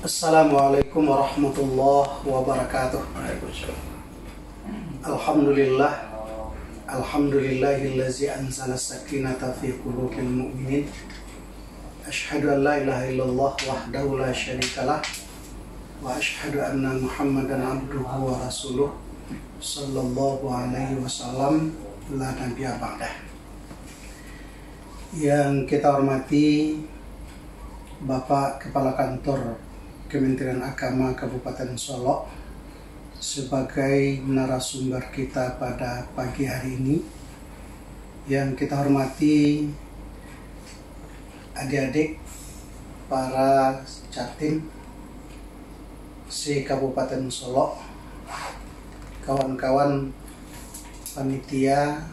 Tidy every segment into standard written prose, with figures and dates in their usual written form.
Assalamualaikum warahmatullahi wabarakatuh. Alhamdulillah, alhamdulillahillazi anzala sakinata fi qulubil mu'minin. Asyhadu an la ilaha illallah wahdahu la syarikalah wa asyhadu anna Muhammadan abduhu wa rasuluh sallallahu alaihi wasallam la nabiyya ba'dah. Yang kita hormati Bapak Kepala Kantor Kementerian Agama Kabupaten Solok sebagai narasumber kita pada pagi hari ini. Yang kita hormati adik-adik para Catim se-Kabupaten Solok, kawan-kawan panitia,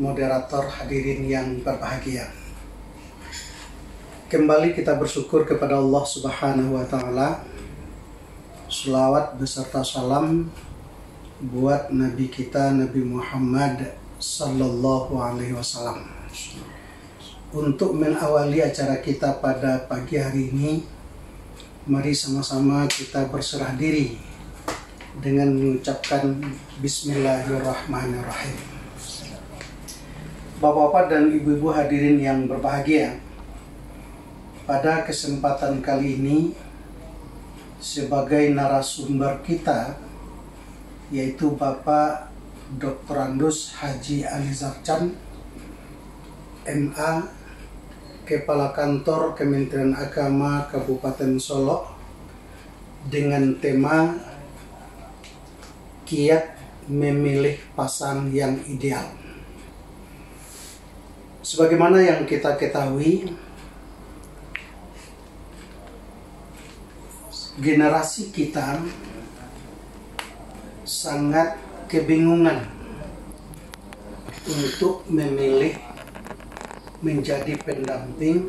moderator, hadirin yang berbahagia. Kembali kita bersyukur kepada Allah Subhanahu wa Ta'ala. Shalawat beserta salam buat Nabi kita, Nabi Muhammad Sallallahu Alaihi Wasallam. Untuk mengawali acara kita pada pagi hari ini, mari sama-sama kita berserah diri dengan mengucapkan Bismillahirrahmanirrahim. Bapak-bapak dan ibu-ibu hadirin yang berbahagia, pada kesempatan kali ini sebagai narasumber kita yaitu Bapak Dr. Andus Haji Alizar Chan, MA, Kepala Kantor Kementerian Agama Kabupaten Solok, dengan tema Kiat Memilih Pasangan yang Ideal. Sebagaimana yang kita ketahui, generasi kita sangat kebingungan untuk memilih menjadi pendamping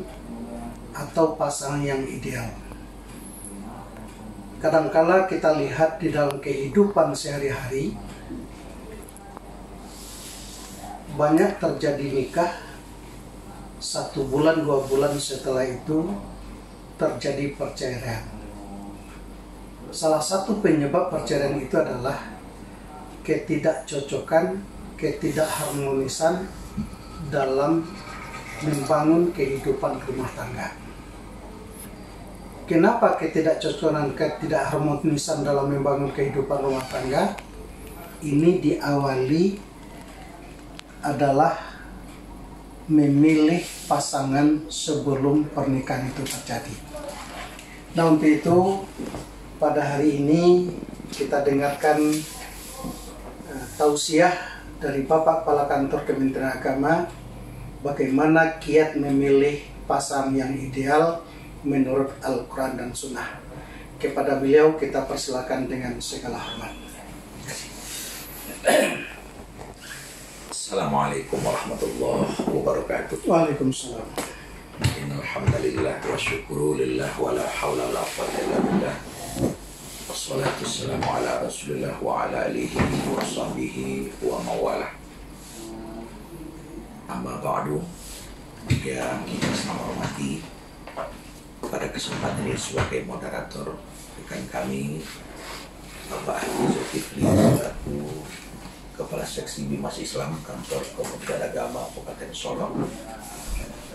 atau pasangan yang ideal. Kadangkala kita lihat di dalam kehidupan sehari-hari, banyak terjadi nikah, 1 bulan 2 bulan setelah itu terjadi perceraian. Salah satu penyebab perceraian itu adalah ketidakcocokan, ketidakharmonisan dalam membangun kehidupan rumah tangga. Kenapa ketidakcocokan, ketidakharmonisan dalam membangun kehidupan rumah tangga? Ini diawali adalah memilih pasangan sebelum pernikahan itu terjadi. Nah, untuk itu pada hari ini kita dengarkan tausiah dari Bapak Kepala Kantor Kementerian Agama bagaimana kiat memilih pasangan yang ideal menurut Al-Quran dan Sunnah. Kepada beliau kita persilakan dengan segala hormat. Assalamualaikum warahmatullahi wabarakatuh. Waalaikumsalam. Innal hamdalillah wa syukru lillah wa la haula wa la quwwata illa billah. Wassalatu wassalamu ala Rasulillah wa ala alihi wa sahbihi wa mawalah. Amma ba'du. Yang kita sama hormati, pada kesempatan ini sebagai moderator rekan kami Bapak Haji Zulkifli selaku Kepala Seksi Bimas Islam Kantor Kementerian Agama Kabupaten Solok,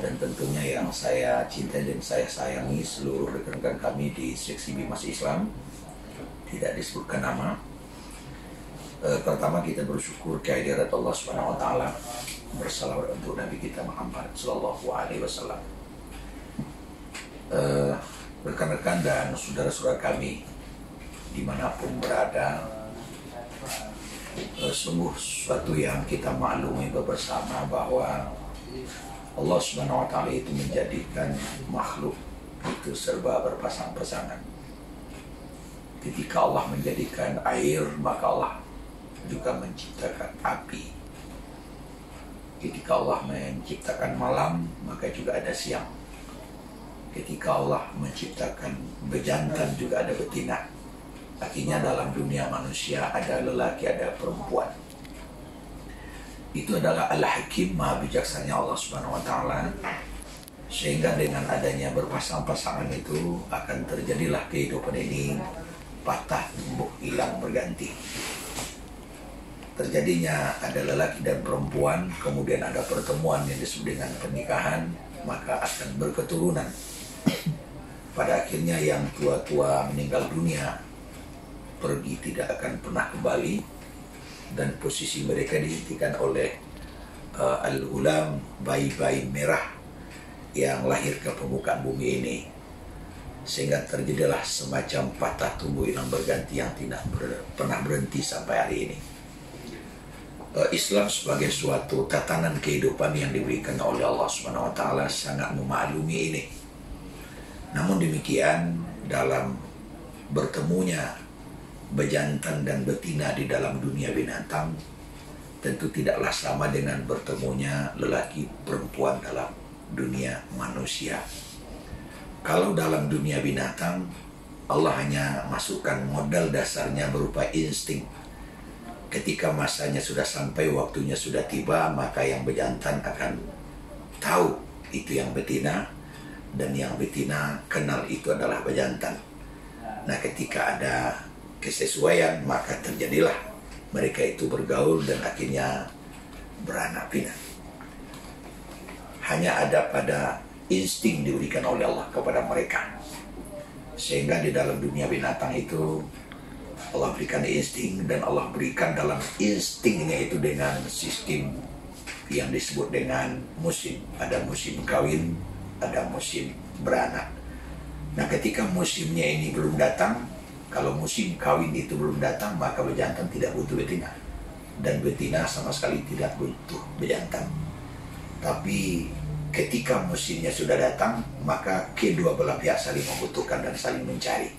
dan tentunya yang saya cintai dan saya sayangi seluruh rekan-rekan kami di Seksi Bimas Islam, tidak disebutkan nama. Pertama kita bersyukur kehadirat Allah Subhanahu wa Ta'ala, bersalawat untuk Nabi kita Muhammad Sallallahu Alaihi Wasallam. Rekan-rekan dan saudara-saudara kami dimanapun berada, sungguh suatu yang kita maklumi bersama bahwa Allah Subhanahu wa Ta'ala itu menjadikan makhluk itu serba berpasang-pasangan. Ketika Allah menjadikan air, maka Allah juga menciptakan api. Ketika Allah menciptakan malam, maka juga ada siang. Ketika Allah menciptakan bejantan, juga ada betina. Artinya dalam dunia manusia ada lelaki, ada perempuan. Itu adalah Al-Hakim, Maha Bijaksana Allah Subhanahu wa Ta'ala. Sehingga dengan adanya berpasang-pasangan itu akan terjadilah kehidupan ini patah tumbuh hilang berganti. Terjadinya ada lelaki dan perempuan, kemudian ada pertemuan yang disebut dengan pernikahan, maka akan berketurunan. Pada akhirnya yang tua-tua meninggal dunia, pergi tidak akan pernah kembali, dan posisi mereka dihentikan oleh al-ghulam, bayi-bayi merah yang lahir ke permukaan bumi ini. Sehingga terjadilah semacam patah tumbuh hilang berganti yang tidak pernah berhenti sampai hari ini. Islam sebagai suatu tatanan kehidupan yang diberikan oleh Allah Subhanahu wa taala sangat memaklumi ini. Namun demikian, dalam bertemunya bejantan dan betina di dalam dunia binatang tentu tidaklah sama dengan bertemunya lelaki perempuan dalam dunia manusia. Kalau dalam dunia binatang, Allah hanya masukkan modal dasarnya berupa insting. Ketika masanya sudah sampai, waktunya sudah tiba, maka yang bejantan akan tahu itu yang betina, dan yang betina kenal itu adalah bejantan. Nah, ketika ada kesesuaian, maka terjadilah mereka itu bergaul dan akhirnya beranak pinak. Hanya ada pada insting diberikan oleh Allah kepada mereka. Sehingga di dalam dunia binatang itu Allah berikan insting, dan Allah berikan dalam instingnya itu dengan sistem yang disebut dengan musim. Ada musim kawin, ada musim beranak. Nah, ketika musimnya ini belum datang, kalau musim kawin itu belum datang, maka bejantan tidak butuh betina, dan betina sama sekali tidak butuh bejantan. Tapi ketika musimnya sudah datang, maka kedua belah pihak saling membutuhkan dan saling mencari.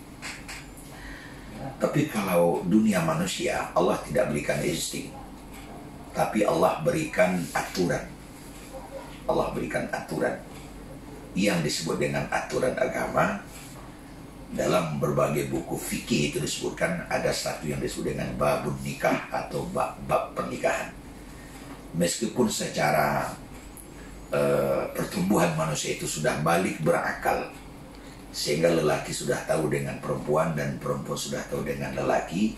Tapi kalau dunia manusia, Allah tidak berikan insting, tapi Allah berikan aturan. Allah berikan aturan yang disebut dengan aturan agama. Dalam berbagai buku fikih itu disebutkan ada satu yang disebut dengan babun nikah atau bab pernikahan. Meskipun secara pertumbuhan manusia itu sudah balik berakal, sehingga lelaki sudah tahu dengan perempuan dan perempuan sudah tahu dengan lelaki,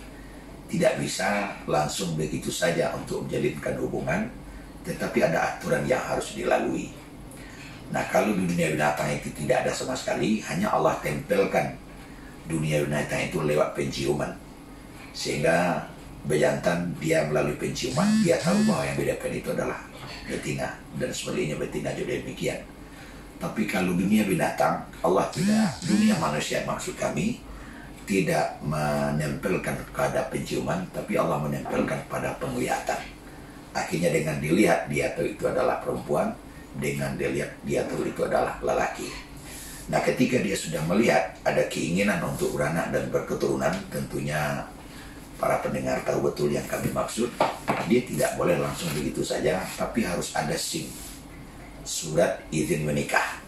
tidak bisa langsung begitu saja untuk menjalinkan hubungan, tetapi ada aturan yang harus dilalui. Nah, kalau di dunia binatang itu tidak ada sama sekali, hanya Allah tempelkan dunia binatang itu lewat penciuman, sehingga bejantan dia melalui penciuman dia tahu bahwa yang bedakan itu adalah betina, dan sebaliknya betina juga demikian. Tapi kalau dunia binatang, Allah tidak, dunia manusia maksud kami, tidak menempelkan pada penciuman, tapi Allah menempelkan pada penglihatan. Akhirnya dengan dilihat dia tahu itu adalah perempuan, dengan dilihat dia tahu itu adalah lelaki. Nah, ketika dia sudah melihat ada keinginan untuk beranak dan berketurunan, tentunya para pendengar tahu betul yang kami maksud. Dia tidak boleh langsung begitu saja, tapi harus ada SIM, surat izin menikah,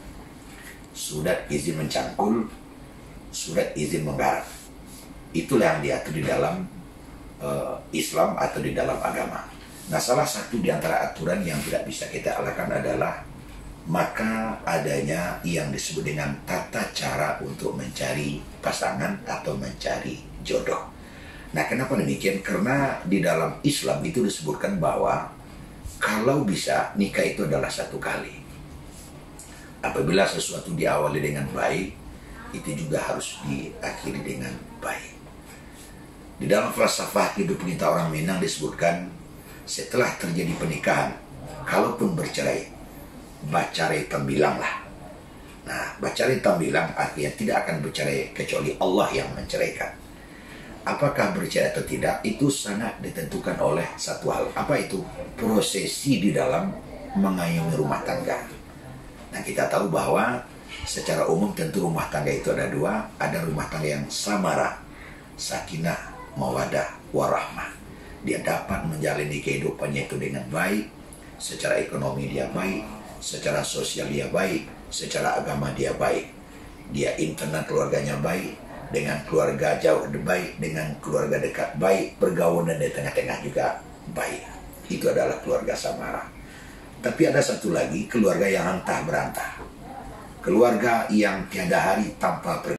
surat izin mencangkul, surat izin menggarap. Itulah yang diatur di dalam Islam atau di dalam agama. Nah, salah satu di antara aturan yang tidak bisa kita elakkan adalah maka adanya yang disebut dengan tata cara untuk mencari pasangan atau mencari jodoh. Nah, kenapa demikian? Karena di dalam Islam itu disebutkan bahwa kalau bisa nikah itu adalah satu kali. Apabila sesuatu diawali dengan baik, itu juga harus diakhiri dengan baik. Di dalam falsafah hidup kita orang Minang disebutkan, setelah terjadi pernikahan, kalaupun bercerai, bacarai tambilanglah. Nah, bacarai tambilang artinya tidak akan bercerai kecuali Allah yang menceraikan. Apakah bercerai atau tidak, itu sangat ditentukan oleh satu hal. Apa itu? Prosesi di dalam mengayomi rumah tangga. Nah, kita tahu bahwa secara umum tentu rumah tangga itu ada dua. Ada rumah tangga yang samarah, sakinah, mawadah, warahmah. Dia dapat menjalani kehidupannya itu dengan baik. Secara ekonomi dia baik, secara sosial dia baik, secara agama dia baik. Dia internal keluarganya baik, dengan keluarga jauh baik, dengan keluarga dekat baik, pergaulan di tengah-tengah juga baik. Itu adalah keluarga samarah. Tapi ada satu lagi, keluarga yang antah berantah. keluarga yang tiada hari tanpa